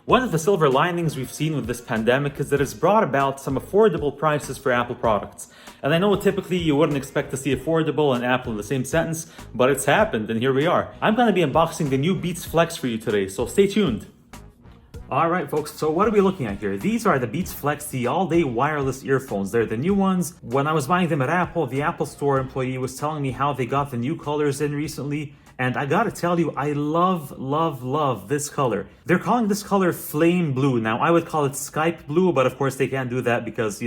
One of the silver linings we've seen with this pandemic is that it's brought about some affordable prices for Apple products. And I know typically you wouldn't expect to see affordable and Apple in the same sentence, but it's happened and here we are. I'm going to be unboxing the new Beats Flex for you today, so stay tuned. Alright folks, so what are we looking at here? These are the Beats Flex, the all-day wireless earphones. They're the new ones. When I was buying them at Apple, the Apple Store employee was telling me how they got the new colors in recently. And I gotta tell you, I love this color. They're calling this color flame blue. Now, I would call it Skype blue, but of course they can't do that because,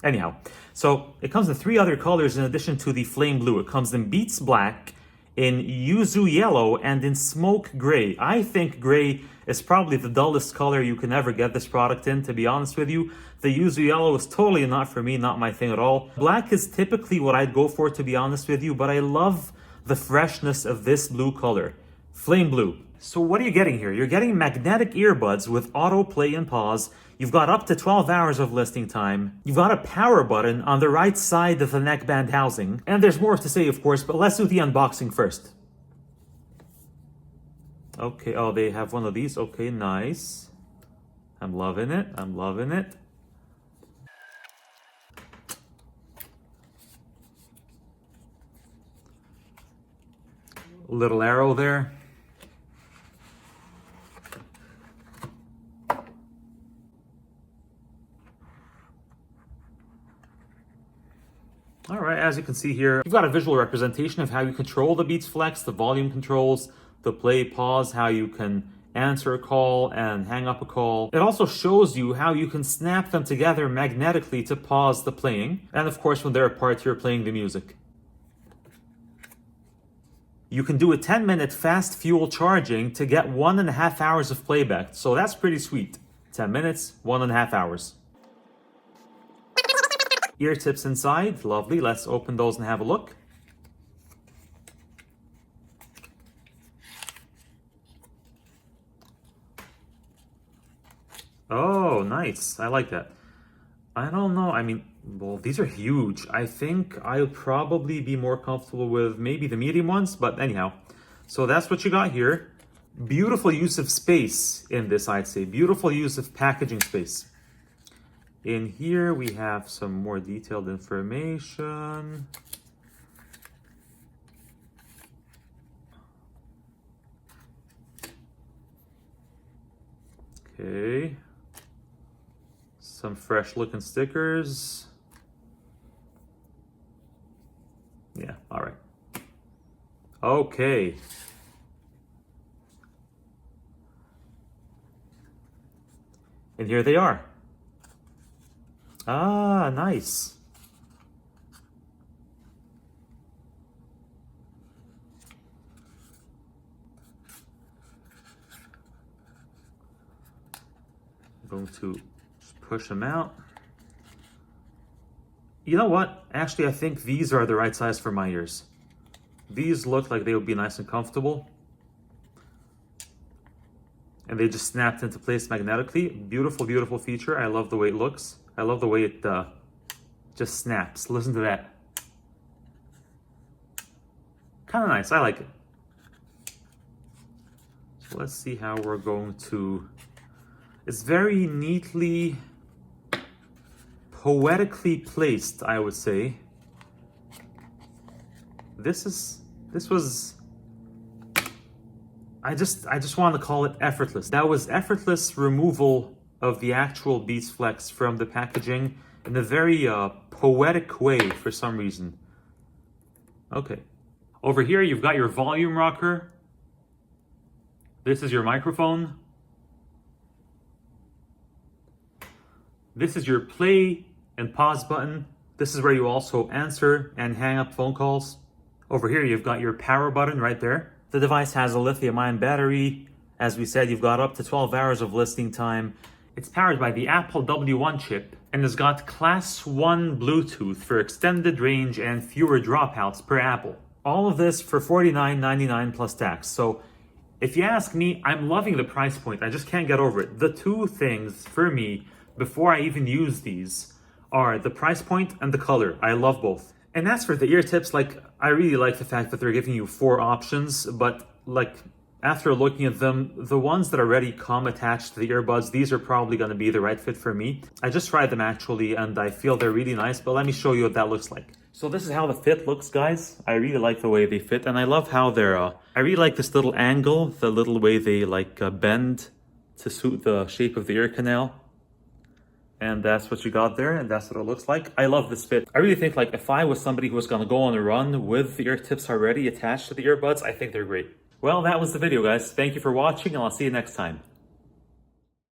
anyhow. So, it comes in 3 other colors in addition to the flame blue. It comes in Beats Black, in Yuzu Yellow, and in Smoke Gray. I think gray is probably the dullest color you can ever get this product in, to be honest with you. The Yuzu Yellow is totally not for me, not my thing at all. Black is typically what I'd go for, to be honest with you, but I love the freshness of this blue color. Flame blue. So what are you getting here? You're getting magnetic earbuds with auto play and pause. You've got up to 12 hours of listening time. You've got a power button on the right side of the neckband housing. And there's more to say, of course, but let's do the unboxing first. Okay, oh, they have one of these. Okay, nice. I'm loving it. I'm loving it. Little arrow there. All right, as you can see here, you've got a visual representation of how you control the Beats Flex, the volume controls, the play, pause, how you can answer a call and hang up a call. It also shows you how you can snap them together magnetically to pause the playing. And of course, when they're apart, you're playing the music. You can do a 10-minute fast fuel charging to get 1.5 hours of playback. So that's pretty sweet. 10 minutes, 1.5 hours. Ear tips inside, lovely. Let's open those and have a look. Oh, nice. I like that. I don't know. I mean, well, these are huge. I think I'll probably be more comfortable with maybe the medium ones, but anyhow. So that's what you got here. Beautiful use of space in this, I'd say. Beautiful use of packaging space. In here, we have some more detailed information. Okay. Some fresh looking stickers. Yeah, all right. Okay. And here they are. Ah, nice. I'm going to push them out. You know what? Actually, I think these are the right size for my ears. These look like they would be nice and comfortable. And they just snapped into place magnetically. Beautiful, beautiful feature. I love the way it looks. I love the way it just snaps. Listen to that. Kind of nice. I like it. So let's see how we're going to... It's very neatly, poetically placed, I would say. This was, I just want to call it effortless. That was effortless removal of the actual Beats Flex from the packaging in a very poetic way for some reason. Okay. Over here, you've got your volume rocker. This is your microphone. This is your play and pause button. This is where you also answer and hang up phone calls. Over here, you've got your power button right there. The device has a lithium-ion battery. As we said, you've got up to 12 hours of listening time. It's powered by the Apple W1 chip and has got Class 1 Bluetooth for extended range and fewer dropouts per Apple. All of this for $49.99 plus tax. So if you ask me, I'm loving the price point. I just can't get over it. The two things for me, before I even use these, are the price point and the color. I love both. And as for the ear tips, I really like the fact that they're giving you 4 options, but After looking at them, the ones that already come attached to the earbuds, these are probably going to be the right fit for me. I just tried them actually, and I feel they're really nice, but let me show you what that looks like. So this is how the fit looks, guys. I really like the way they fit, and I love how they're, I really like this little angle, the little way they bend to suit the shape of the ear canal. And that's what you got there, and that's what it looks like. I love this fit. I really think like if I was somebody who was gonna go on a run with the ear tips already attached to the earbuds, I think they're great. Well, that was the video, guys. Thank you for watching, and I'll see you next time.